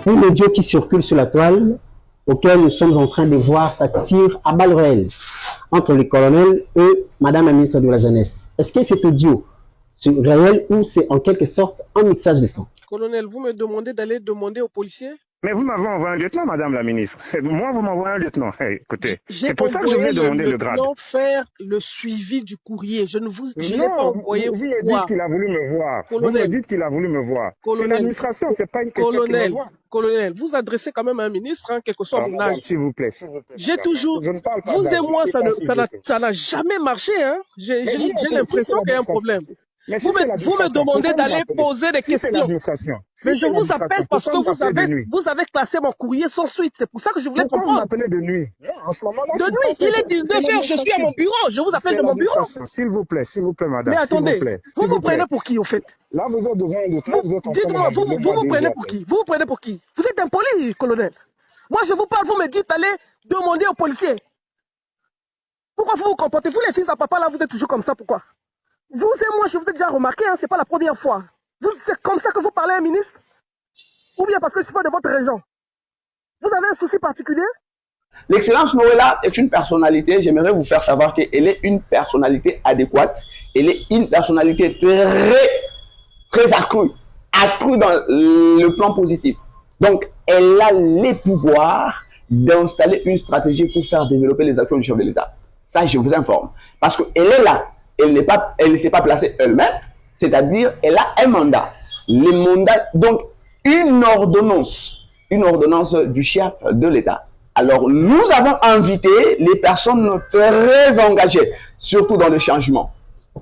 Un audio qui circule sur la toile, auquel nous sommes en train de voir, ça tire à balles réelles entre le colonel et Madame la ministre de la Jeunesse. Est-ce que cet audio c'est réel ou c'est en quelque sorte un mixage de son? Colonel, vous me demandez d'aller demander aux policiers? Mais vous m'avez envoyé un lieutenant, Madame la ministre. Moi, vous m'envoyez un lieutenant. Hey, écoutez, c'est pour ça que je voulais demander le grade. Faire le suivi du courrier. Je n'ai pas envoyé vous me dites qu'il a voulu me voir. Colonel, vous me dites qu'il a voulu me voir. C'est l'administration, c'est pas une question qu'il me voit. Colonel, vous adressez quand même à un ministre, hein, quel que soit mon âge. S'il vous plaît. J'ai toujours... Vous et moi, ça n'a jamais marché. Hein. J'ai l'impression qu'il y a un problème. Vous me demandez d'aller poser des questions. Mais je vous appelle parce que vous avez classé mon courrier sans suite. C'est pour ça que je voulais comprendre. Vous m'appelez de nuit. En ce moment-là, de nuit, il est 19h, je suis à mon bureau. Je vous appelle de mon bureau. S'il vous plaît, madame. Mais attendez, vous vous prenez pour qui, au fait? Là, vous êtes devant le dites-moi, vous vous prenez pour qui? Vous vous prenez pour qui? Vous êtes impoli, colonel. Moi, je vous parle, vous me dites d'aller demander aux policiers. Pourquoi vous vous comportez? Vous, les fils à papa, là, vous êtes toujours comme ça, pourquoi? Vous et moi, je vous ai déjà remarqué, hein, c'est pas la première fois. C'est comme ça que vous parlez à un ministre? Ou bien parce que je suis pas de votre région? Vous avez un souci particulier? L'excellence Noëlla est une personnalité, j'aimerais vous faire savoir qu'elle est une personnalité adéquate. Elle est une personnalité très accrue dans le plan positif. Donc, elle a les pouvoirs d'installer une stratégie pour faire développer les actions du chef de l'État. Ça, je vous informe. Parce qu'elle est là. Elle ne s'est pas placée elle-même, c'est-à-dire elle a un mandat. Le mandat, donc une ordonnance du chef de l'État. Alors nous avons invité les personnes très engagées, surtout dans le changement,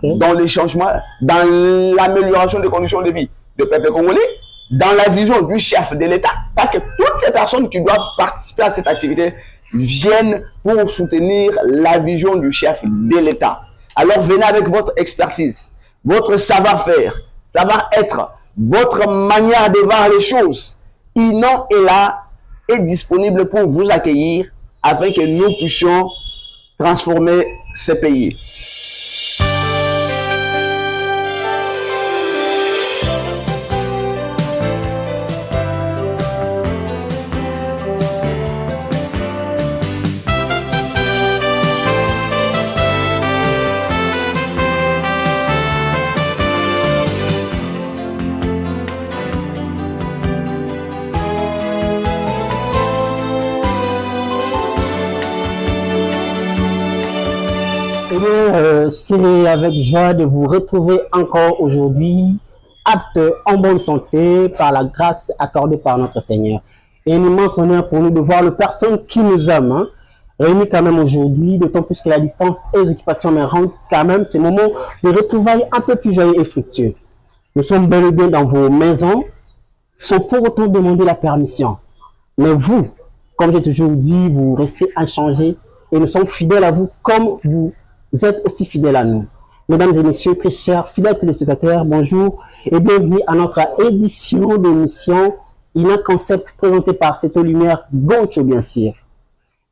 dans l'amélioration des conditions de vie du peuple congolais, dans la vision du chef de l'État, parce que toutes ces personnes qui doivent participer à cette activité viennent pour soutenir la vision du chef de l'État. Alors venez avec votre expertise, votre savoir-faire, savoir-être, votre manière de voir les choses. Inon est là, est disponible pour vous accueillir afin que nous puissions transformer ce pays. C'est avec joie de vous retrouver encore aujourd'hui, apte en bonne santé par la grâce accordée par notre Seigneur. Et un immense honneur pour nous de voir le personne qui nous aime, hein, réunis quand même aujourd'hui, d'autant plus que la distance et les occupations me rendent quand même ces moments de retrouvailles un peu plus joyeux et fructueux. Nous sommes bel et bien dans vos maisons, sans pour autant demander la permission. Mais vous, comme j'ai toujours dit, vous restez inchangés et nous sommes fidèles à vous comme vous êtes aussi fidèles à nous. Mesdames et messieurs, très chers fidèles téléspectateurs, bonjour et bienvenue à notre édition d'émission Il a un concept présenté par cette lumière Goncho, bien sûr.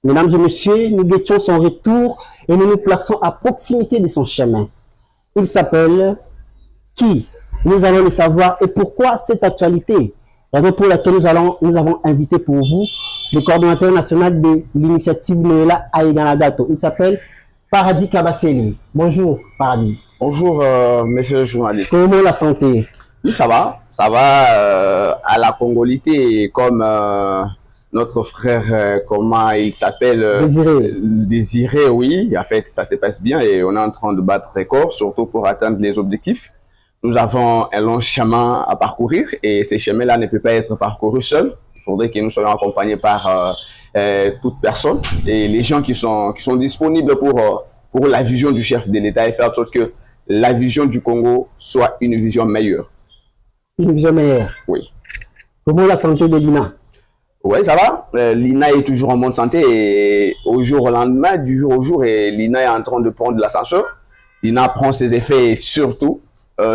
Mesdames et messieurs, nous guettions son retour et nous nous plaçons à proximité de son chemin. Il s'appelle Qui? Nous allons le savoir et pourquoi cette actualité. Raison pour laquelle nous avons invité pour vous le coordonnateur national de l'initiative Noëlla Aïganagato. Il s'appelle Paradis Kabaseli. Bonjour, Paradis. Bonjour, monsieur le journaliste. Comment la santé? Oui, ça va à la congolité, comme notre frère, comment il s'appelle? Désiré, oui. En fait, ça se passe bien et on est en train de battre record, surtout pour atteindre les objectifs. Nous avons un long chemin à parcourir et ce chemin-là ne peut pas être parcouru seul. Il faudrait que nous soyons accompagnés par toute personne et les gens qui sont disponibles pour la vision du chef de l'État et faire en sorte que la vision du Congo soit une vision meilleure. Une vision meilleure? Oui. Comment la santé de Lina? Oui, ça va. Lina est toujours en bonne santé et au jour au lendemain, du jour au jour, et Lina est en train de prendre l'ascenseur. Lina prend ses effets et surtout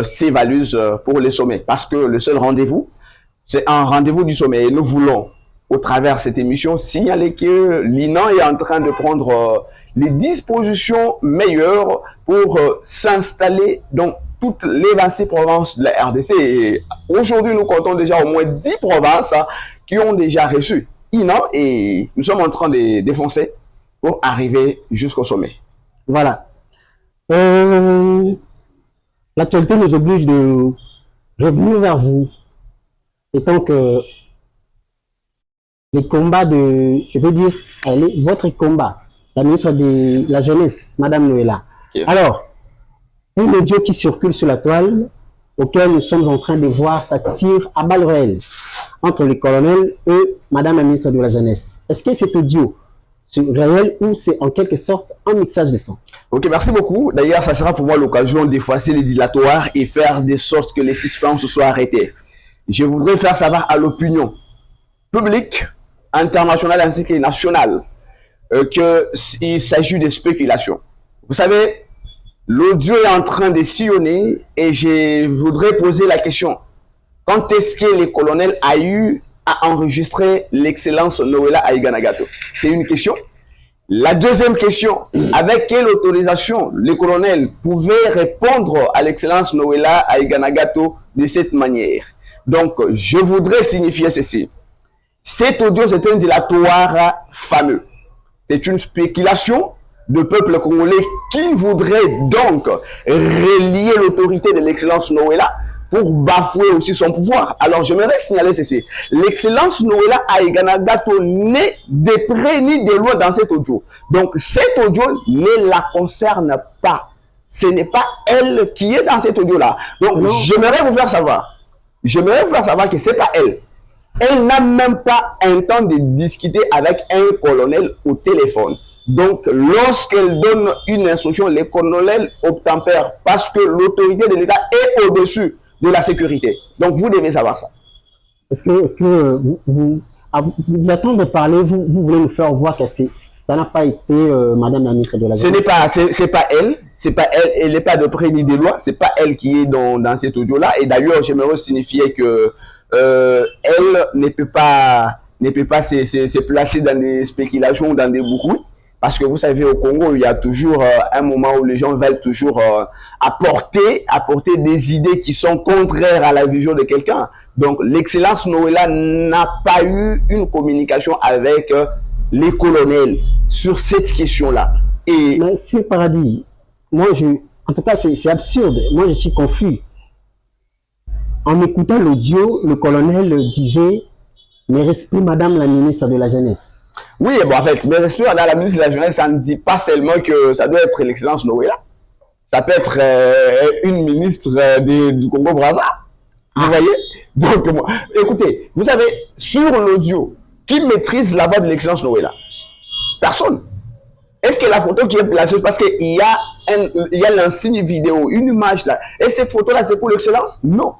ses valises pour le sommet. Parce que le seul rendez-vous, c'est un rendez-vous du sommet. Et nous voulons, au travers de cette émission, signaler que Lina est en train de prendre les dispositions meilleures pour s'installer dans toutes les 26 provinces de la RDC. Et aujourd'hui, nous comptons déjà au moins 10 provinces qui ont déjà reçu INAM et nous sommes en train de défoncer pour arriver jusqu'au sommet. Voilà. L'actualité nous oblige de revenir vers vous, étant que les combats je veux dire, votre combat, la ministre de la Jeunesse, Madame Noëlla. Yes. Alors, un audio qui circule sur la toile, auquel nous sommes en train de voir, ça tire à balles réelles entre le colonel et Madame la ministre de la Jeunesse. Est-ce que cet audio c'est réel ou c'est en quelque sorte un mixage de son? Ok, merci beaucoup. D'ailleurs, ça sera pour moi l'occasion d'effacer les dilatoires et faire de sorte que les suspens soient arrêtés. Je voudrais faire savoir à l'opinion publique, internationale ainsi que nationale qu'il s'agit de spéculation. Vous savez, l'audio est en train de sillonner et je voudrais poser la question. Quand est-ce que le colonel a eu à enregistrer l'excellence Noëlla Aiganagato? C'est une question. La deuxième question, avec quelle autorisation le colonel pouvait répondre à l'excellence Noëlla Aiganagato de cette manière? Donc, je voudrais signifier ceci. Cet audio, c'est un dilatoire fameux. C'est une spéculation de peuple congolais qui voudrait donc relier l'autorité de l'excellence Noëlla pour bafouer aussi son pouvoir. Alors, j'aimerais signaler ceci. L'excellence Noëlla Aiganagato n'est de près ni de loin dans cet audio. Donc, cet audio ne la concerne pas. Ce n'est pas elle qui est dans cet audio-là. Donc, j'aimerais vous faire savoir. J'aimerais vous faire savoir que ce n'est pas elle. Elle n'a même pas un temps de discuter avec un colonel au téléphone. Donc, lorsqu'elle donne une instruction, le colonel obtempère parce que l'autorité de l'État est au-dessus de la sécurité. Donc, vous devez savoir ça. Est-ce que vous attendez de parler, vous voulez nous faire voir que ça n'a pas été Madame la ministre de la Jeunesse? C'est pas elle, elle n'est pas de près ni de loin, c'est pas elle qui est dans cet audio-là. Et d'ailleurs, j'aimerais signifier que elle ne peut pas se placer dans des spéculations, dans des brouilles. Parce que vous savez, au Congo, il y a toujours un moment où les gens veulent toujours apporter des idées qui sont contraires à la vision de quelqu'un. Donc, l'excellence Noëlla n'a pas eu une communication avec les colonels sur cette question-là. Et Monsieur Paradis, moi, en tout cas, c'est absurde. Moi, je suis confus. En écoutant l'audio, le colonel disait « Mes respects, Madame la ministre de la Jeunesse ». Oui, bon, en fait, mes respects, Madame la ministre de la Jeunesse, ça ne dit pas seulement que ça doit être l'excellence Noëlla. Ça peut être une ministre du Congo-Brazza. Vous voyez? Donc, écoutez, vous savez, sur l'audio, qui maîtrise la voix de l'excellence Noëlla? Personne. Est-ce que la photo qui est placée, parce qu'il y a l'insigne vidéo, une image là, et cette photo-là, c'est pour l'excellence? Non.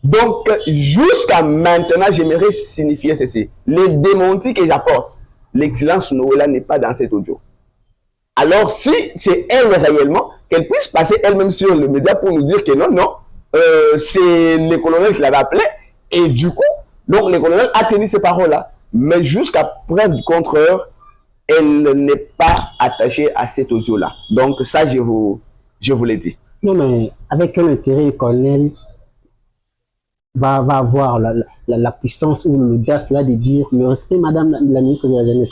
Donc, jusqu'à maintenant, j'aimerais signifier ceci. Les démentis que j'apporte, l'excellence Noëlla n'est pas dans cet audio. Alors, si c'est elle réellement, qu'elle puisse passer elle-même sur le média pour nous dire que non, c'est le colonel qui l'avait appelé, et du coup, donc le colonel a tenu ces paroles-là. Mais jusqu'à preuve du contraire, elle n'est pas attachée à cet audio-là. Donc, ça, je vous l'ai dit. Non, mais avec quel intérêt le colonel va avoir la puissance ou l'audace là de dire « Mais respect, Madame la ministre de la Jeunesse ».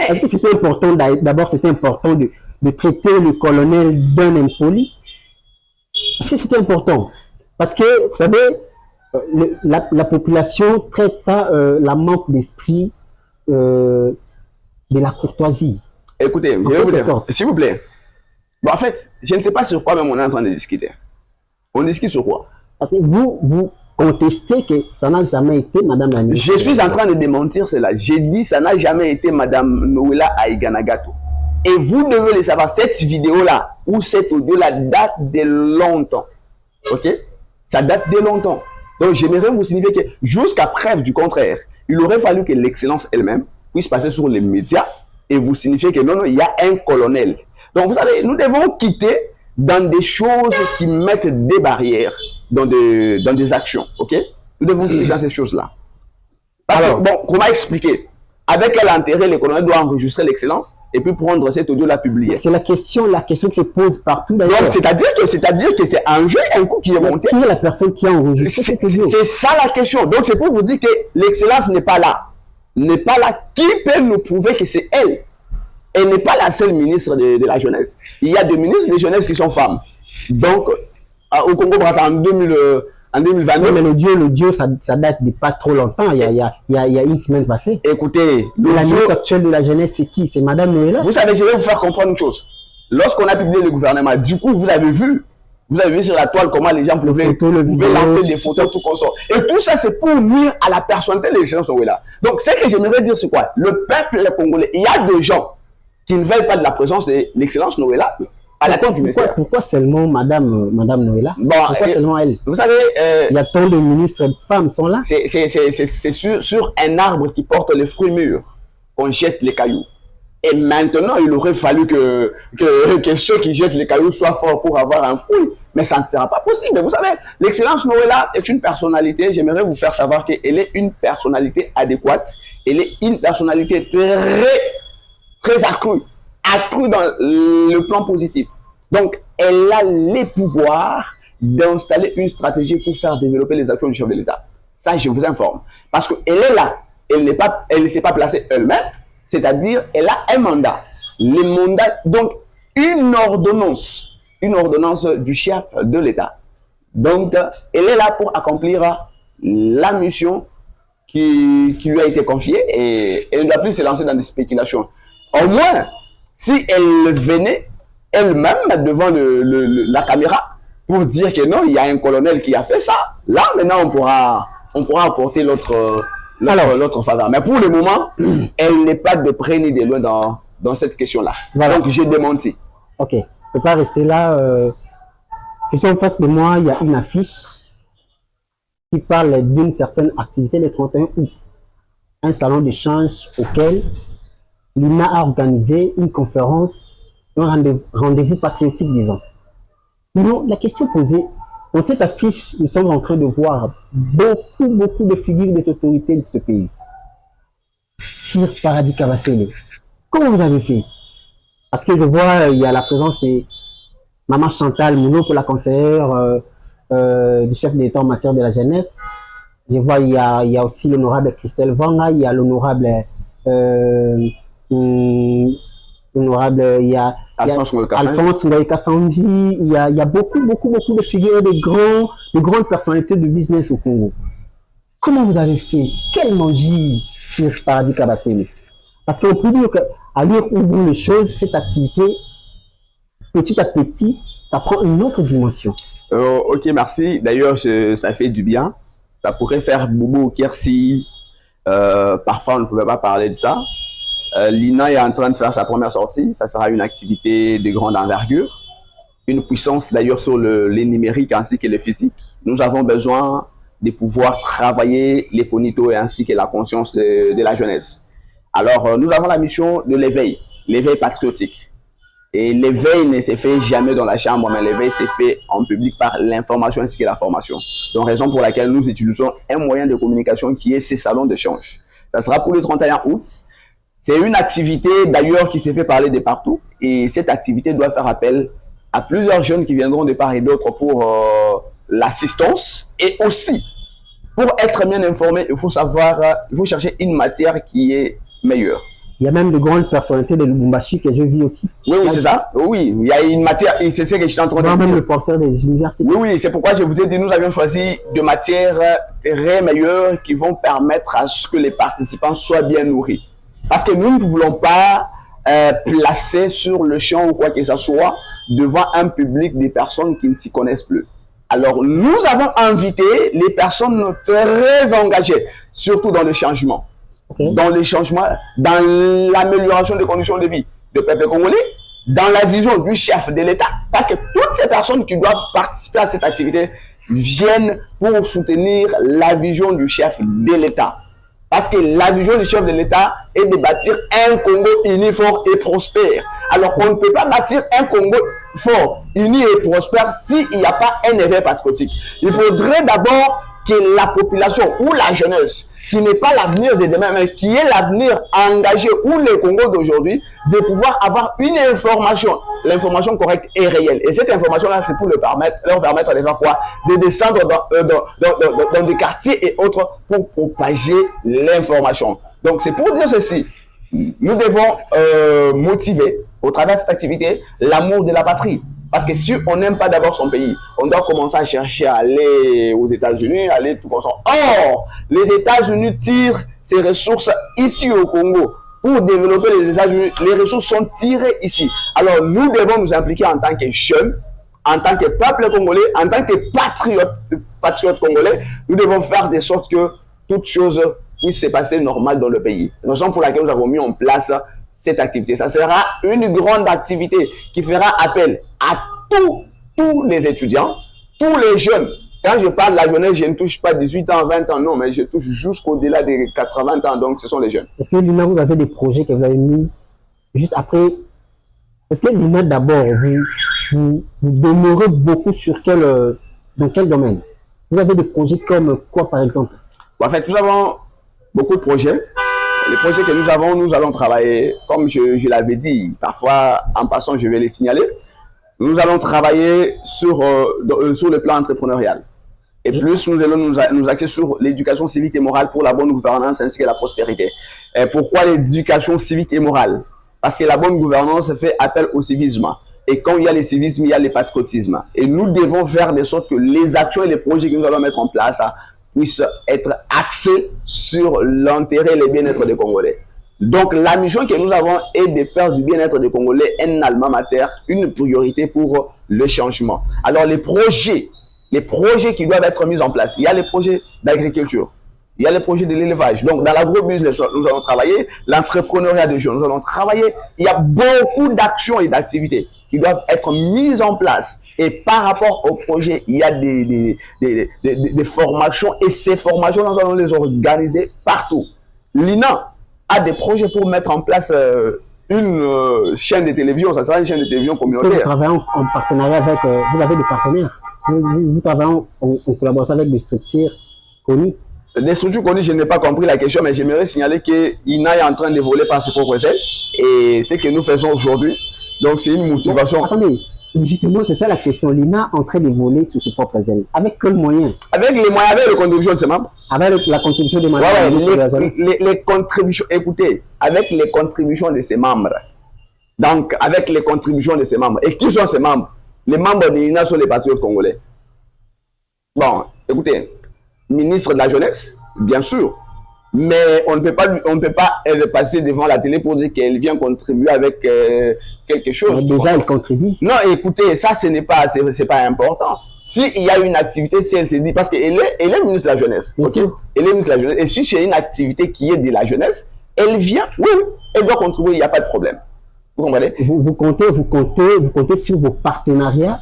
Est-ce que c'était important, d'abord c'était important de traiter le colonel d'un impoli? Est-ce que c'était important? Parce que, vous savez, la population traite ça, la manque d'esprit, de la courtoisie. Écoutez, s'il vous plaît. Bon, en fait, je ne sais pas sur quoi même on est en train de discuter. On discute sur quoi? Parce que vous contestez que ça n'a jamais été Madame la ministre. Je suis en train de démentir cela. J'ai dit ça n'a jamais été Madame Noëlla Aiganagato. Et vous devez le savoir, cette vidéo-là, ou cet audio-là date de longtemps. Ok? Ça date de longtemps. Donc, j'aimerais vous signifier que jusqu'à preuve du contraire, il aurait fallu que l'excellence elle-même puisse passer sur les médias et vous signifier que non, il y a un colonel. Donc, vous savez, nous devons quitter dans des choses qui mettent des barrières dans des actions, ok? Nous devons quitter dans ces choses-là. Parce que, bon, comment expliquer? avec quel intérêt le colonel doit enregistrer l'excellence et puis prendre cet audio-là publié? C'est la question qui se pose partout d'ailleurs. Donc, c'est-à-dire que c'est un jeu, un coup qui est monté. Qui est la personne qui a enregistré cet audio? C'est ça la question. Donc, c'est pour vous dire que l'excellence n'est pas là. N'est pas là. Qui peut nous prouver que c'est elle? Elle n'est pas la seule ministre de la jeunesse. Il y a des ministres de jeunesse qui sont femmes. Donc, au Congo-Brazzaville en 2022. Mais l'audio, ça date de pas trop longtemps. Il y a une semaine passée. Écoutez, la ministre actuelle de la jeunesse, c'est qui? C'est Madame Noëlla. Vous savez, je vais vous faire comprendre une chose. Lorsqu'on a publié le gouvernement, du coup, vous avez vu sur la toile comment les gens pouvaient lancer des photos, tout comme ça. Et tout ça, c'est pour nuire à la personnalité de l'excellence Noëlla. Donc, ce que j'aimerais dire, c'est quoi? Le peuple congolais, il y a des gens qui ne veulent pas de la présence de l'excellence Noëlla à la tête du ministère. Pourquoi seulement Madame Noëlla? Pourquoi seulement elle? Vous savez, il y a tant de ministres femmes sont là. C'est sur un arbre qui porte les fruits mûrs qu'on jette les cailloux. Et maintenant, il aurait fallu que ceux qui jettent les cailloux soient forts pour avoir un fruit. Mais ça ne sera pas possible. Vous savez, l'excellence Noëlla est une personnalité, j'aimerais vous faire savoir qu'elle est une personnalité adéquate. Elle est une personnalité très accrue dans le plan positif. Donc, elle a les pouvoirs d'installer une stratégie pour faire développer les actions du chef de l'État. Ça, je vous informe. Parce qu'elle est là. Elle ne s'est pas placée elle-même. C'est-à-dire, elle a un mandat. Le mandat, donc, une ordonnance du chef de l'État. Donc, elle est là pour accomplir la mission qui lui a été confiée et elle ne doit plus se lancer dans des spéculations. Au moins, si elle venait elle-même devant la caméra pour dire que non, il y a un colonel qui a fait ça, là, maintenant, on pourra apporter l'autre faveur. Mais pour le moment, elle n'est pas de près ni de loin dans cette question-là. Voilà. Donc, j'ai démenti. Ok, je ne peux pas rester là. Je suis en face de moi, il y a une affiche qui parle d'une certaine activité le 31 août. Un salon d'échange auquel l'INA a organisé une conférence, un rendez-vous patriotique, disons. Non, la question posée, dans cette affiche, nous sommes en train de voir beaucoup de figures des autorités de ce pays. Sir Paradis Kabasele, comment vous avez fait? Parce que je vois, il y a la présence de Maman Chantal Mouno pour la conseillère du chef de l'État en matière de la jeunesse. Je vois, il y a aussi l'honorable Christelle Vanga, il y a l'honorable il y a Alphonse Ngoï Kassanji, il y a beaucoup de figures de grandes personnalités de business au Congo. Comment vous avez fait? Quelle magie sur Paradis Kabasele? Parce qu'on peut dire qu'à l'heure où vont les choses, cette activité, petit à petit, ça prend une autre dimension. Ok, merci. D'ailleurs, ça fait du bien. Ça pourrait faire boubou au Kersi. Parfois, on ne pouvait pas parler de ça. L'INA est en train de faire sa première sortie. Ça sera une activité de grande envergure. Une puissance d'ailleurs sur les numériques ainsi que le physique. Nous avons besoin de pouvoir travailler les cognitos et ainsi que la conscience de la jeunesse. Alors, nous avons la mission de l'éveil patriotique. Et l'éveil ne se fait jamais dans la chambre, mais l'éveil se fait en public par l'information ainsi que la formation. Donc, raison pour laquelle nous utilisons un moyen de communication qui est ces salons d'échange. Ça sera pour le 31 août. C'est une activité d'ailleurs qui s'est fait parler de partout. Et cette activité doit faire appel à plusieurs jeunes qui viendront de part et d'autre pour l'assistance. Et aussi, pour être bien informé, il faut chercher une matière qui est meilleure. Il y a même de grandes personnalités de Lubumbashi que je vis aussi. Oui, c'est ça. Oui, il y a une matière, et c'est ce que je suis en train de dire. Même le professeur des universités. Oui, c'est pourquoi je vous ai dit, nous avions choisi des matières très meilleures qui vont permettre à ce que les participants soient bien nourris. Parce que nous ne voulons pas placer sur le champ ou quoi que ce soit devant un public des personnes qui ne s'y connaissent plus. Alors, nous avons invité les personnes très engagées, surtout dans le changement. Okay. Dans les changements, dans l'amélioration des conditions de vie du peuple congolais, dans la vision du chef de l'État. Parce que toutes ces personnes qui doivent participer à cette activité viennent pour soutenir la vision du chef de l'État. Parce que la vision du chef de l'État est de bâtir un Congo uni, fort et prospère. Alors, on ne peut pas bâtir un Congo fort, uni et prospère s'il n'y a pas un éveil patriotique. Il faudrait d'abord que la population ou la jeunesse, qui n'est pas l'avenir de demain, mais qui est l'avenir engagé ou le Congo d'aujourd'hui, de pouvoir avoir une information, l'information correcte et réelle. Et cette information-là, c'est pour leur permettre de faire quoi? De descendre dans des quartiers et autres pour propager l'information. Donc, c'est pour dire ceci. Nous devons motiver, au travers de cette activité, l'amour de la patrie. Parce que si on n'aime pas d'abord son pays, on doit commencer à chercher à aller aux États-Unis, aller tout comme ça. Or, les États-Unis tirent ces ressources ici au Congo. Pour développer les États-Unis, les ressources sont tirées ici. Alors, nous devons nous impliquer en tant que jeunes, en tant que peuple congolais, en tant que patriotes congolais. Nous devons faire de sorte que toutes choses puissent se passer normal dans le pays. Raison pour laquelle nous avons mis en place cette activité. Ça sera une grande activité qui fera appel à tous les étudiants, tous les jeunes. Quand je parle de la jeunesse, je ne touche pas 18 ans, 20 ans, non, mais je touche jusqu'au-delà des 80 ans, donc ce sont les jeunes. Est-ce que Lina, vous avez des projets que vous avez mis juste après? Est-ce que Lina, d'abord, vous demeurez beaucoup sur dans quel domaine? Vous avez des projets comme quoi, par exemple? En fait, nous avons beaucoup de projets. Les projets que nous allons travailler, comme je l'avais dit, parfois en passant, je vais les signaler. Nous allons travailler sur le plan entrepreneurial. Et plus nous allons nous axer sur l'éducation civique et morale pour la bonne gouvernance ainsi que la prospérité. Et pourquoi l'éducation civique et morale? Parce que la bonne gouvernance fait appel au civisme. Et quand il y a le civisme, il y a le patriotisme. Et nous devons faire de sorte que les actions et les projets que nous allons mettre en place puissent être axés sur l'intérêt et le bien-être des Congolais. Donc, la mission que nous avons est de faire du bien-être des Congolais un alma mater, une priorité pour le changement. Alors, les projets qui doivent être mis en place, il y a les projets d'agriculture, il y a les projets de l'élevage. Donc, dans l'agrobusiness, nous allons travailler, l'entrepreneuriat des jeunes, nous allons travailler. Il y a beaucoup d'actions et d'activités qui doivent être mises en place. Et par rapport au projet, il y a des formations. Et ces formations, nous allons les organiser partout. L'INA a des projets pour mettre en place une chaîne de télévision. Ça sera une chaîne de télévision communautaire. Vous travaillez en partenariat avec... vous avez des partenaires. Vous travaillez en collaboration avec des structures connues. Des structures connues, je n'ai pas compris la question, mais j'aimerais signaler que l'INA est en train de voler par ses propres ailes. Et ce que nous faisons aujourd'hui, donc c'est une motivation. Bon, attendez, justement, c'est ça la question. L'INA est en train de voler sur ses propres ailes. Avec quels moyens? Avec les moyens, avec les contributions de ses membres. Avec la contribution des membres. Les contributions, écoutez, avec les contributions de ses membres. Donc, avec les contributions de ses membres. Et qui sont ces membres? Les membres de l'INA sont les patriotes congolais. Bon, écoutez, ministre de la Jeunesse, bien sûr. Mais on ne peut pas elle passer devant la télé pour dire qu'elle vient contribuer avec quelque chose. Mais déjà, elle contribue. Non, écoutez, ça, ce n'est pas important. S'il y a une activité, si elle se dit, parce qu'elle est ministre de la Jeunesse. Okay? Elle est ministre de la Jeunesse. Et si c'est une activité qui est de la jeunesse, elle vient, oui, elle doit contribuer, il n'y a pas de problème. Vous comprenez? Vous comptez sur vos partenariats,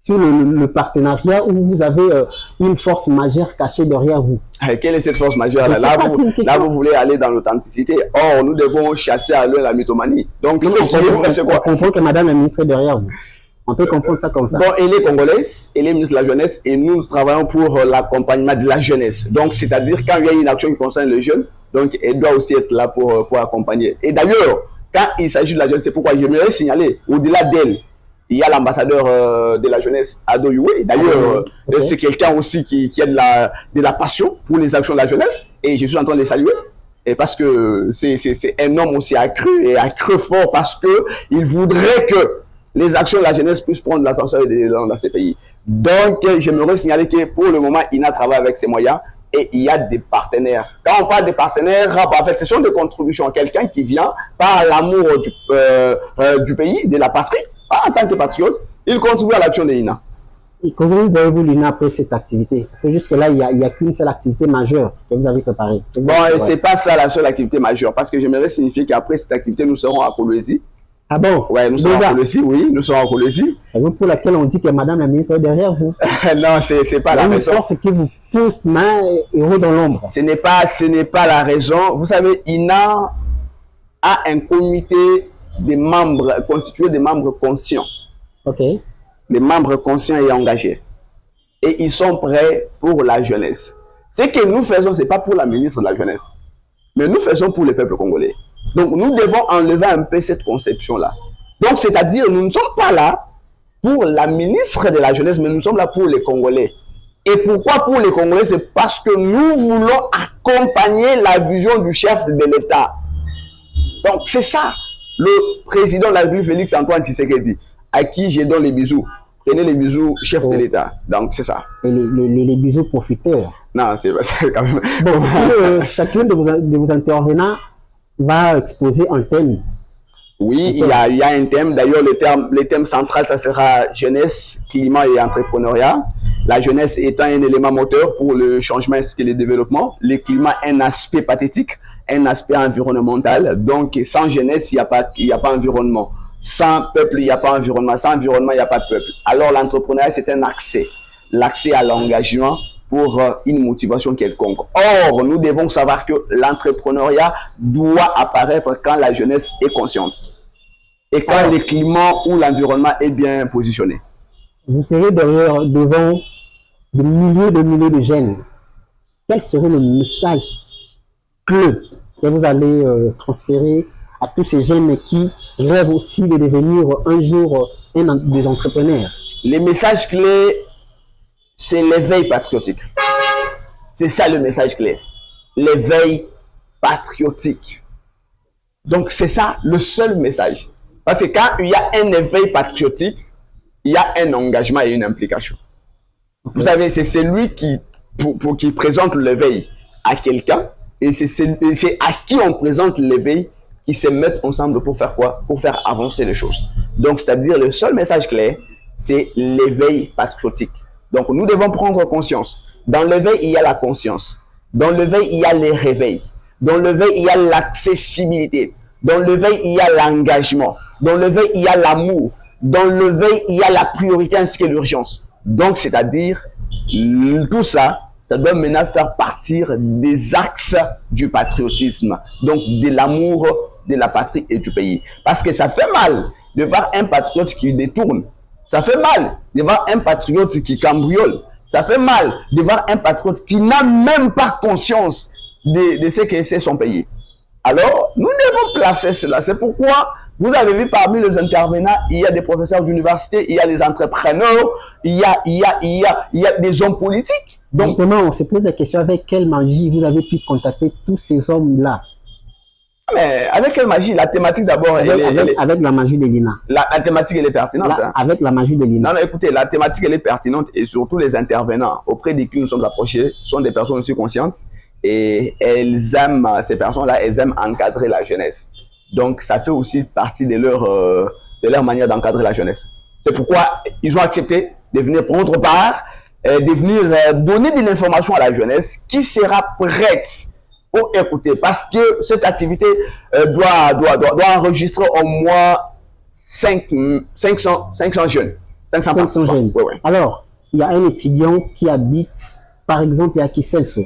sur le partenariat où vous avez une force majeure cachée derrière vous. Quelle est cette force majeure là, vous voulez aller dans l'authenticité. Or, nous devons chasser à l'heure la mythomanie. Donc, on comprend que madame la ministre est derrière vous. On peut comprendre ça comme ça. Bon, elle est congolaise, elle est ministre de la Jeunesse et nous travaillons pour l'accompagnement de la jeunesse. Donc, c'est-à-dire quand il y a une action qui concerne les jeunes, donc elle doit aussi être là pour accompagner. Et d'ailleurs, quand il s'agit de la jeunesse, c'est pourquoi j'aimerais signaler, au-delà d'elle, il y a l'ambassadeur de la jeunesse, Ado Youé. D'ailleurs, c'est quelqu'un aussi qui a de la passion pour les actions de la jeunesse. Et je suis en train de les saluer. Et parce que c'est un homme aussi accru et accru fort parce qu'il voudrait que les actions de la jeunesse puissent prendre l'ascenseur dans ces pays. Donc, j'aimerais signaler que pour le moment, INA travaille avec ses moyens et il y a des partenaires. Quand on parle des partenaires, en fait, ce sont des contributions. Quelqu'un qui vient par l'amour du pays, de la patrie, en tant que patriote, il contribue à l'action de l'INA. Et comment voyez-vous l'INA après cette activité? Parce que jusque-là, il n'y a qu'une seule activité majeure que vous avez préparée. Bon, c'est pas ça la seule activité majeure, parce que j'aimerais signifier qu'après cette activité, nous serons à Kolwezi. Ah bon? Ouais, nous serons à Kolwezi, oui, nous serons à Kolwezi. Pour laquelle on dit que madame la ministre est derrière vous. Non, c'est pas la raison. Une force qui vous pousse main et haut dans l'ombre. Ce n'est pas la raison. Vous savez, INA a un comité de membres, constitué de membres conscients. Ok. Des membres conscients et engagés. et ils sont prêts pour la jeunesse. Ce que nous faisons, ce n'est pas pour la ministre de la Jeunesse, mais nous faisons pour le peuple congolais. Donc, nous devons enlever un peu cette conception-là. Donc, c'est-à-dire, nous ne sommes pas là pour la ministre de la Jeunesse, mais nous sommes là pour les Congolais. Et pourquoi pour les Congolais? C'est parce que nous voulons accompagner la vision du chef de l'État. Donc, c'est ça. Le président de la République, Félix Antoine Tshisekedi, à qui je donne les bisous. Prenez les bisous, chef de l'État. Donc, c'est ça. Et les bisous profiteurs. Non, c'est quand même... Bon, chacun de vos intervenants va exposer un thème. Oui, il y a un thème. D'ailleurs, le thème central, ça sera jeunesse, climat et entrepreneuriat. La jeunesse étant un élément moteur pour le changement et le développement. Le climat, un aspect pathétique, un aspect environnemental. Donc, sans jeunesse, il n'y a pas environnement. Sans peuple, il n'y a pas environnement. Sans environnement, il n'y a pas de peuple. Alors, l'entrepreneuriat, c'est un accès. L'accès à l'engagement pour une motivation quelconque. Or, nous devons savoir que l'entrepreneuriat doit apparaître quand la jeunesse est consciente et quand le climat ou l'environnement est bien positionné. Vous serez devant des milliers de jeunes. Quel serait le message clé que vous allez transférer à tous ces jeunes qui rêvent aussi de devenir un jour des entrepreneurs? Les messages clés, c'est l'éveil patriotique. C'est ça le message clé. L'éveil patriotique. Donc c'est ça le seul message. Parce que quand il y a un éveil patriotique, il y a un engagement et une implication. Vous savez, c'est celui qui présente l'éveil à quelqu'un et c'est à qui on présente l'éveil qui se mettent ensemble pour faire quoi? Pour faire avancer les choses. Donc c'est-à-dire le seul message clair, c'est l'éveil patriotique. Donc, nous devons prendre conscience. Dans l'éveil, il y a la conscience. Dans l'éveil, il y a les réveils. Dans l'éveil, il y a l'accessibilité. Dans l'éveil, il y a l'engagement. Dans l'éveil, il y a l'amour. Dans l'éveil, il y a la priorité ainsi que l'urgence. Donc, c'est-à-dire, tout ça, ça doit maintenant faire partir des axes du patriotisme. Donc, de l'amour de la patrie et du pays. Parce que ça fait mal de voir un patriote qui détourne. Ça fait mal de voir un patriote qui cambriole. Ça fait mal de voir un patriote qui n'a même pas conscience de ce que c'est son pays. Alors, nous devons placer cela. C'est pourquoi vous avez vu parmi les intervenants, il y a des professeurs d'université, il y a des entrepreneurs, il y a des hommes politiques. Donc, justement, on se pose la question avec quelle magie vous avez pu contacter tous ces hommes-là? Mais avec quelle magie? La thématique d'abord, avec la magie de l'INA. La thématique, elle est pertinente. Avec la magie de l'INA. Non, écoutez, la thématique, elle est pertinente et surtout les intervenants auprès de qui nous sommes approchés sont des personnes aussi conscientes et elles aiment, ces personnes-là, elles aiment encadrer la jeunesse. Donc, ça fait aussi partie de leur manière d'encadrer la jeunesse. C'est pourquoi ils ont accepté de venir prendre part, de venir donner de l'information à la jeunesse qui sera prête pour écouter, parce que cette activité doit enregistrer au moins 500 jeunes. 500 jeunes. Ouais, ouais. Alors, il y a un étudiant qui habite, par exemple, à Kiselso.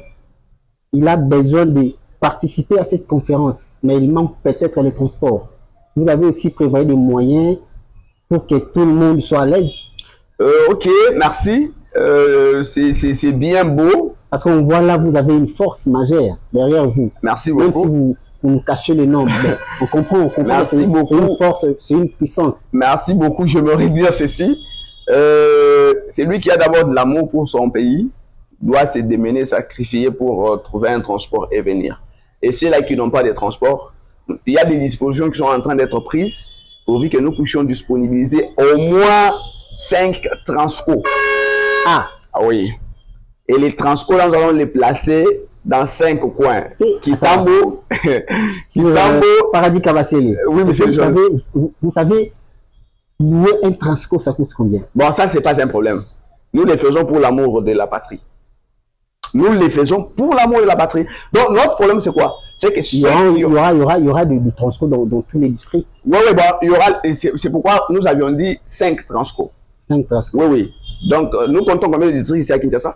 Il a besoin de participer à cette conférence, mais il manque peut-être le transport. Vous avez aussi prévu des moyens pour que tout le monde soit à l'aise? Ok, merci. C'est bien beau. Parce qu'on voit là, vous avez une force majeure derrière vous. Merci beaucoup. Même si vous nous cachez le nom, on comprend. Merci beaucoup. C'est une force, c'est une puissance. Merci beaucoup. J'aimerais dire ceci. C'est lui qui a d'abord de l'amour pour son pays, doit se démener, sacrifier pour trouver un transport et venir. Et ceux-là qui n'ont pas de transport, il y a des dispositions qui sont en train d'être prises pourvu que nous puissions disponibiliser au moins 5 transco. Ah oui. Et les transco, nous allons les placer dans 5 coins. Kitambo, Paradis Kavasseli. Oui, monsieur. Vous savez, louer un transco, ça coûte combien? Bon, ça, c'est pas un problème. Nous les faisons pour l'amour de la patrie. Nous les faisons pour l'amour de la patrie. Donc, notre problème, c'est quoi? C'est que il y aura du transco dans tous les districts. Oui, bon, il y aura. C'est pourquoi nous avions dit 5 transco. 5 transco. Oui. Donc, nous comptons combien de districts ici à Kinshasa?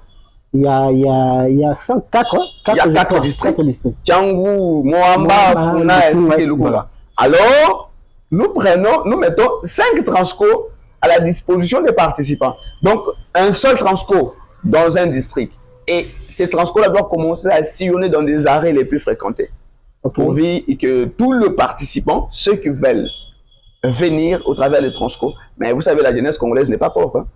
Il y a 104. Il y a 4 districts. Tiangou, Moamba, Funa, et Lukunga. Alors, nous mettons 5 transco à la disposition des participants. Donc, un seul transco dans un district. Et ces transports-là doivent commencer à sillonner dans des arrêts les plus fréquentés. Pour que tous les participants, ceux qui veulent venir au travers des transports, mais vous savez, la jeunesse congolaise n'est pas pauvre. Hein?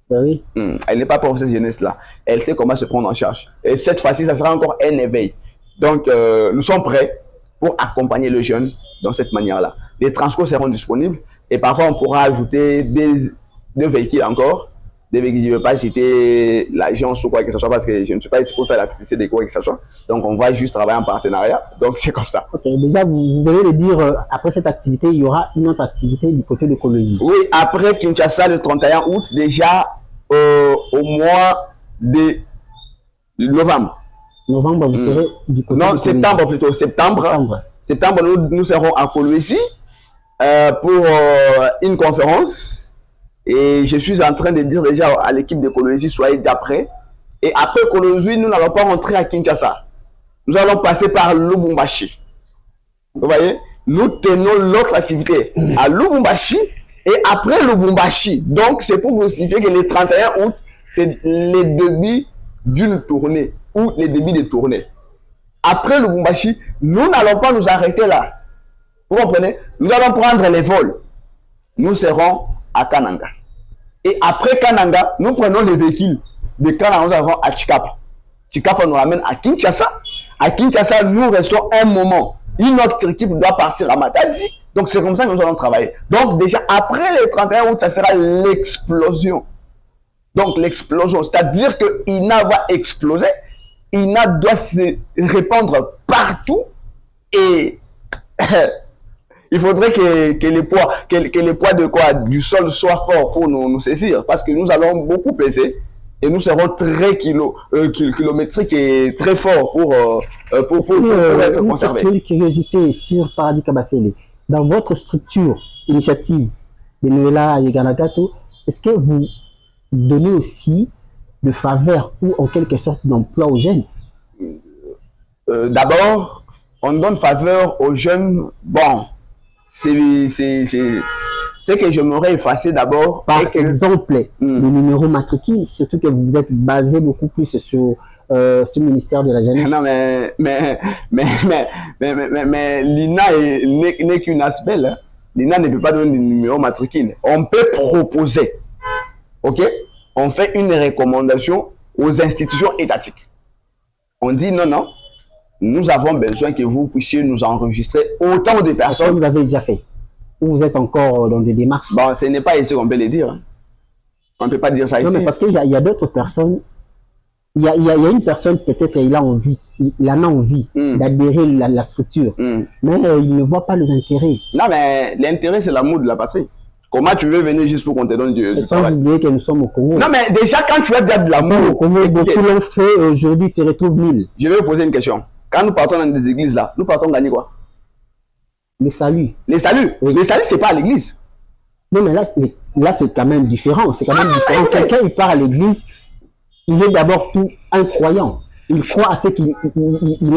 Oui. Elle n'est pas pauvre, cette jeunesse-là. Elle sait comment se prendre en charge. Et cette fois-ci, ça sera encore un éveil. Donc, nous sommes prêts pour accompagner le jeune dans cette manière-là. Les transports seront disponibles et parfois on pourra ajouter des véhicules encore. Des véhicules, je ne veux pas citer l'agence ou quoi que ce soit parce que je ne suis pas ici pour faire la publicité de quoi que ce soit. Donc, on va juste travailler en partenariat. Donc, c'est comme ça. Ok, déjà, vous venez de dire, après cette activité, il y aura une autre activité du côté de Kolwezi. Oui, après Kinshasa, le 31 août, déjà au mois de novembre. Novembre, vous serez du côté non, de septembre plutôt. Septembre, nous serons à Kolwezi pour une conférence. Et je suis en train de dire déjà à l'équipe de Kolwezi, soyez déjà prêts. Et après Kolwezi, nous n'allons pas rentrer à Kinshasa. Nous allons passer par Lubumbashi. Vous voyez? Nous tenons l'autre activité à Lubumbashi et après Lubumbashi. Donc, c'est pour vous signifier que le 31 août, c'est le début d'une tournée ou le début de tournée. Après Lubumbashi, nous n'allons pas nous arrêter là. Vous comprenez? Nous allons prendre les vols. Nous serons à Kananga. Et après Kananga, nous prenons les véhicules de Kananga, nous avons à Chikapa. Chikapa nous ramène à Kinshasa. À Kinshasa, nous restons un moment. Une autre équipe doit partir à Matadi. Donc, c'est comme ça que nous allons travailler. Donc, déjà, après le 31 août, ça sera l'explosion. Donc, l'explosion, c'est-à-dire que INA va exploser. INA doit se répandre partout. Et il faudrait que les poids de quoi du sol soient forts pour nous saisir. Parce que nous allons beaucoup peser. Et nous serons très kilométriques et très forts pour être conservés. Une curiosité sur Paradis Kabasele. Dans votre structure, initiative de Noëlla et Ganagato, est-ce que vous donnez aussi de faveurs ou en quelque sorte d'emploi aux jeunes? D'abord, on donne faveur aux jeunes. Bon, c'est que je m'aurais effacé d'abord. Par exemple, le numéro matricule, surtout que vous êtes basé beaucoup plus sur ce ministère de la Jeunesse. Non, mais l'INA n'est qu'une aspect. Hein. L'INA ne peut pas donner de numéro matricule. On peut proposer. OK? On fait une recommandation aux institutions étatiques. On dit non, nous avons besoin que vous puissiez nous enregistrer autant de personnes. Que vous avez déjà fait. Ou vous êtes encore dans des démarches? Bon, ce n'est pas ici qu'on peut le dire. On ne peut pas dire ça ici. Non, mais parce qu'il y a d'autres personnes. Il y a une personne, peut-être, il en a envie d'adhérer à la structure. Mais il ne voit pas les intérêts. Non, mais l'intérêt, c'est l'amour de la patrie. Comment tu veux venir juste pour qu'on te donne du travail? Sans oublier que nous sommes au Congo. Non, mais déjà, quand tu as déjà de l'amour. Au Congo, beaucoup l'ont fait, aujourd'hui, se retrouvent 1000. Je vais vous poser une question. Quand nous partons dans des églises là, nous partons gagner quoi? Le salut. Les saluts. Oui. Les saluts, c'est pas à l'église. Non, mais là c'est quand même différent. C'est quand même différent. Quelqu'un, il part à l'église, il est d'abord tout un croyant. Il croit à ce qu'il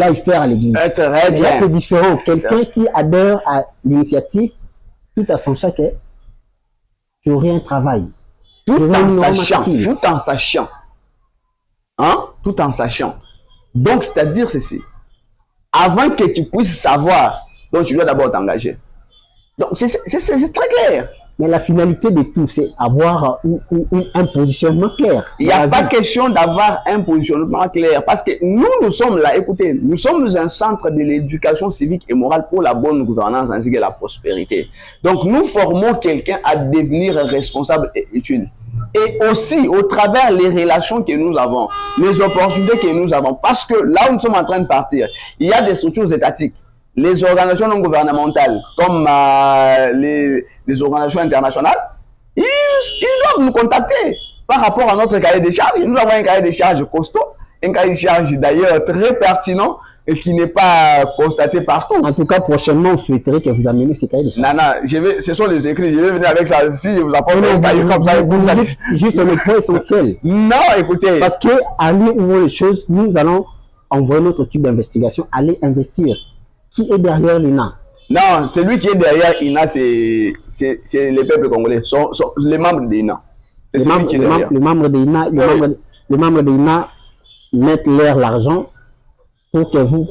aille faire à l'église. Très bien. Là, c'est différent. Quelqu'un qui adhère à l'initiative, tout à son chacun, j'aurai un travail. Tout en sachant. Hein? Tout en sachant. Donc, c'est-à-dire ceci. Avant que tu puisses savoir, donc tu dois d'abord t'engager. Donc, c'est très clair. Mais la finalité de tout, c'est avoir un positionnement clair. Il n'y a pas question d'avoir un positionnement clair. Parce que nous sommes là, écoutez, nous sommes un centre de l'éducation civique et morale pour la bonne gouvernance ainsi que la prospérité. Donc, nous formons quelqu'un à devenir responsable et utile. Et aussi, au travers les relations que nous avons, les opportunités que nous avons. Parce que là où nous sommes en train de partir, il y a des structures étatiques. Les organisations non gouvernementales, comme les organisations internationales, ils doivent nous contacter par rapport à notre cahier de charges. Nous avons un cahier de charges costaud, un cahier de charges d'ailleurs très pertinent et qui n'est pas constaté partout. En tout cas, prochainement, on souhaiterait que vous ameniez ces cahiers de charges. Non, ce sont les écrits, je vais venir avec ça. Si je vous apporte un cahier comme ça, c'est juste le point essentiel. Non, écoutez. Parce que, aller ouvrir les choses, nous allons envoyer notre type d'investigation, aller investir. Qui est derrière l'INA? Non, celui qui est derrière l'INA, c'est les peuples congolais, les membres de l'INA. Les membres de l'INA, les membres de l'INA mettent l'argent pour que vous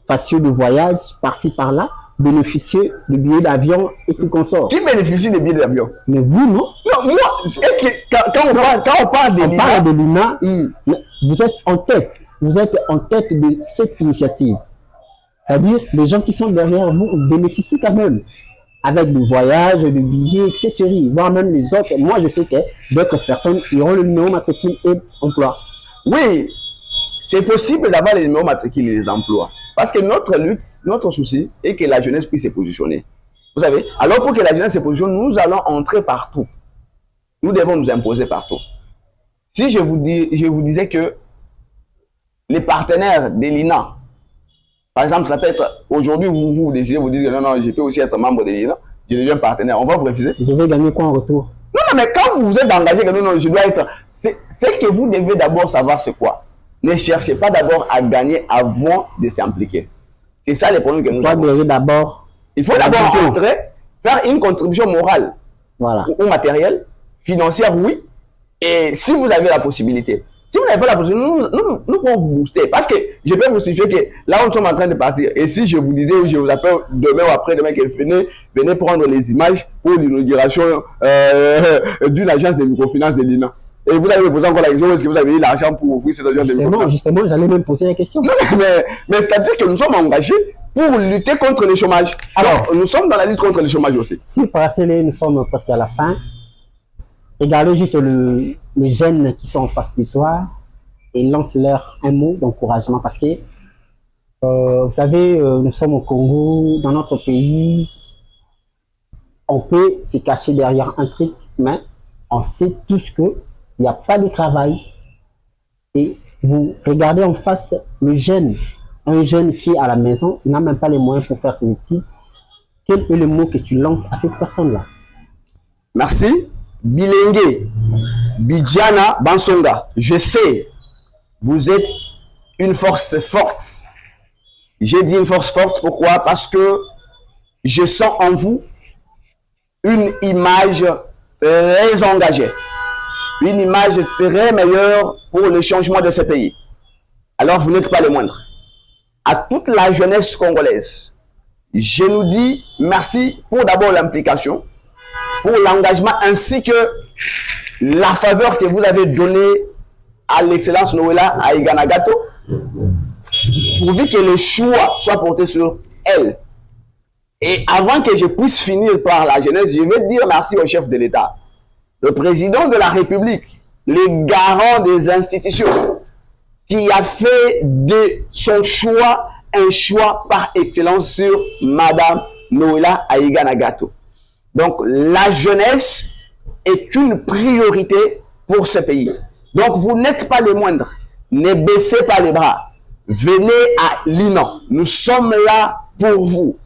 fassiez du voyage par-ci par-là, bénéficier de billets d'avion et tout consort. Qui bénéficie des billets d'avion? Mais vous, non? Non, moi, est-ce que quand on parle de l'INA, vous êtes en tête. Vous êtes en tête de cette initiative. C'est-à-dire, les gens qui sont derrière vous bénéficient quand même. Avec du voyage, du billet, etc. Voire même les autres. Moi, je sais que d'autres personnes qui auront le numéro matricule et emploi. Oui, c'est possible d'avoir les numéros matricules et les emplois. Parce que notre lutte, notre souci est que la jeunesse puisse se positionner. Vous savez, alors pour que la jeunesse se positionne, nous allons entrer partout. Nous devons nous imposer partout. Si je vous disais que les partenaires de l'INA, par exemple, ça peut être aujourd'hui, vous décidez, vous dites que non, je peux aussi être membre de l'INA, je deviens partenaire. On va vous refuser. Je vais gagner quoi en retour? Non, mais quand vous êtes engagé, que non, je dois être. C'est que vous devez d'abord savoir c'est quoi. Ne cherchez pas d'abord à gagner avant de s'impliquer. C'est ça le problème que nous avons. Il faut d'abord entrer, faire une contribution morale ou matérielle, financière, oui. Et si vous avez la possibilité, si vous n'avez pas la possibilité, nous pouvons vous booster. Parce que je peux vous suffire que là, nous sommes en train de partir. Et si je vous disais, ou je vous appelle demain ou après-demain, que venez prendre les images pour l'inauguration d'une agence de microfinance de l'INA. Et vous avez posé encore la question, est-ce que vous avez eu l'argent pour ouvrir cette agence de microfinance? Justement, j'allais même poser la question. Non, mais c'est-à-dire que nous sommes engagés pour lutter contre le chômage. Alors, nous sommes dans la lutte contre le chômage aussi. Si nous sommes presque à la fin, regardez juste les jeunes qui sont en face de toi et lance-leur un mot d'encouragement parce que, vous savez, nous sommes au Congo, dans notre pays, on peut se cacher derrière un truc, mais on sait tous qu'il n'y a pas de travail. Et vous regardez en face le jeune, un jeune qui est à la maison, il n'a même pas les moyens pour faire ses études. Quel est le mot que tu lances à cette personne-là? Merci. Bilenge, Bidjana, Bansonga, je sais, vous êtes une force forte. J'ai dit une force forte, pourquoi? Parce que je sens en vous une image très engagée, une image très meilleure pour le changement de ce pays. Alors vous n'êtes pas les moindres. À toute la jeunesse congolaise, je nous dis merci pour d'abord l'implication, pour l'engagement ainsi que la faveur que vous avez donnée à l'excellence Noëlla Aïga Nagato, pourvu que le choix soit porté sur elle. Et avant que je puisse finir par la jeunesse, je vais dire merci au chef de l'État, le président de la République, le garant des institutions, qui a fait de son choix un choix par excellence sur Madame Noëlla Aïga Nagato. Donc, la jeunesse est une priorité pour ce pays. Donc, vous n'êtes pas les moindres. Ne baissez pas les bras. Venez à l'INA. Nous sommes là pour vous.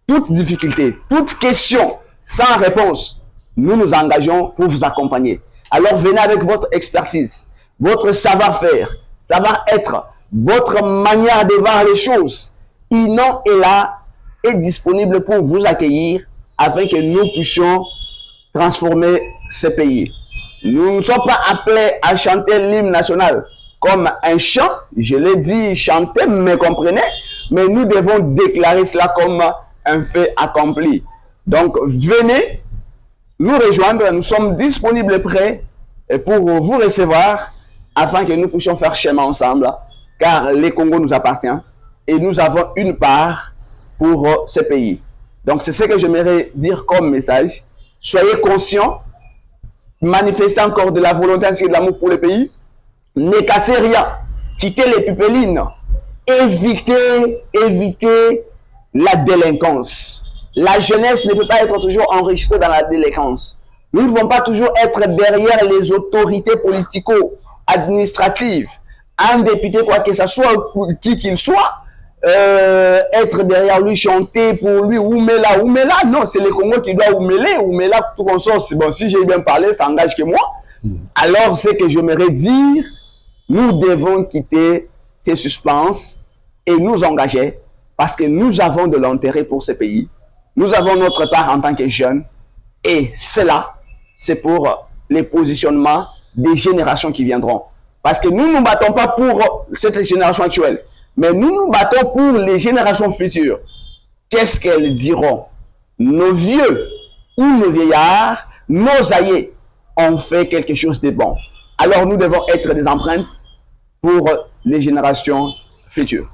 Toute difficulté, toute question sans réponse, nous nous engageons pour vous accompagner. Alors, venez avec votre expertise, votre savoir-faire, savoir-être, votre manière de voir les choses. INA est là, est disponible pour vous accueillir afin que nous puissions transformer ce pays. Nous ne sommes pas appelés à chanter l'hymne national comme un chant. Je l'ai dit, chanter, mais comprenez. Mais nous devons déclarer cela comme un fait accompli. Donc, venez nous rejoindre. Nous sommes disponibles et prêts pour vous recevoir afin que nous puissions faire chemin ensemble. Car le Congo nous appartient et nous avons une part pour ce pays. Donc, c'est ce que j'aimerais dire comme message. Soyez conscients, manifestez encore de la volonté ainsi que de l'amour pour le pays. Ne cassez rien, quittez les pupelines, évitez la délinquance. La jeunesse ne peut pas être toujours enregistrée dans la délinquance. Nous ne devons pas toujours être derrière les autorités politico-administratives. Un député, quoi que ce soit, qui qu'il soit, être derrière lui, chanter pour lui, Oumela, non, c'est le Congo qui doit Oumela, tout comme ça, bon, si j'ai bien parlé, ça engage que moi. Alors, c'est que j'aimerais dire, nous devons quitter ces suspens et nous engager parce que nous avons de l'intérêt pour ce pays. Nous avons notre part en tant que jeunes et cela, c'est pour les positionnements des générations qui viendront. Parce que nous ne nous battons pas pour cette génération actuelle, mais nous nous battons pour les générations futures. Qu'est-ce qu'elles diront? Nos vieux ou nos vieillards, nos aïeux ont fait quelque chose de bon. Alors nous devons être des empreintes pour les générations futures.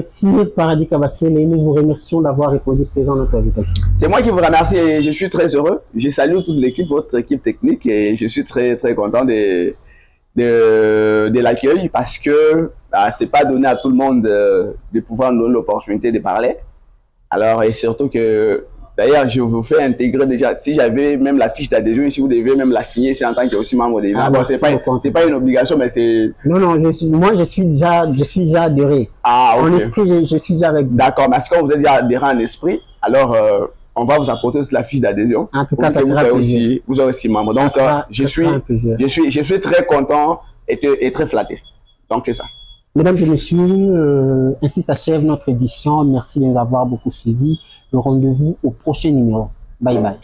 Sir Paradis Kabasele, nous vous remercions d'avoir répondu présent à notre invitation. C'est moi qui vous remercie et je suis très heureux. Je salue toute l'équipe, votre équipe technique, et je suis très content de l'accueil parce que c'est pas donné à tout le monde de pouvoir nous donner l'opportunité de parler. Alors, et surtout que, d'ailleurs, je vous fais intégrer déjà, si j'avais même la fiche d'adhésion ici, vous devez même la signer si en tant que aussi membre de l'INA. Bon, c'est pas une obligation, mais c'est... Non, moi, je suis déjà adhéré. Ah, ok. En esprit, je suis déjà avec vous. D'accord, parce que quand vous êtes déjà adhéré en esprit, alors on va vous apporter aussi la fiche d'adhésion. En tout cas, ça sera un plaisir. Vous aurez aussi membre. Donc, je suis très content et très flatté. Donc, c'est ça. Mesdames et messieurs, ainsi s'achève notre édition. Merci de nous avoir beaucoup suivis. Le rendez-vous au prochain numéro. Bye bye.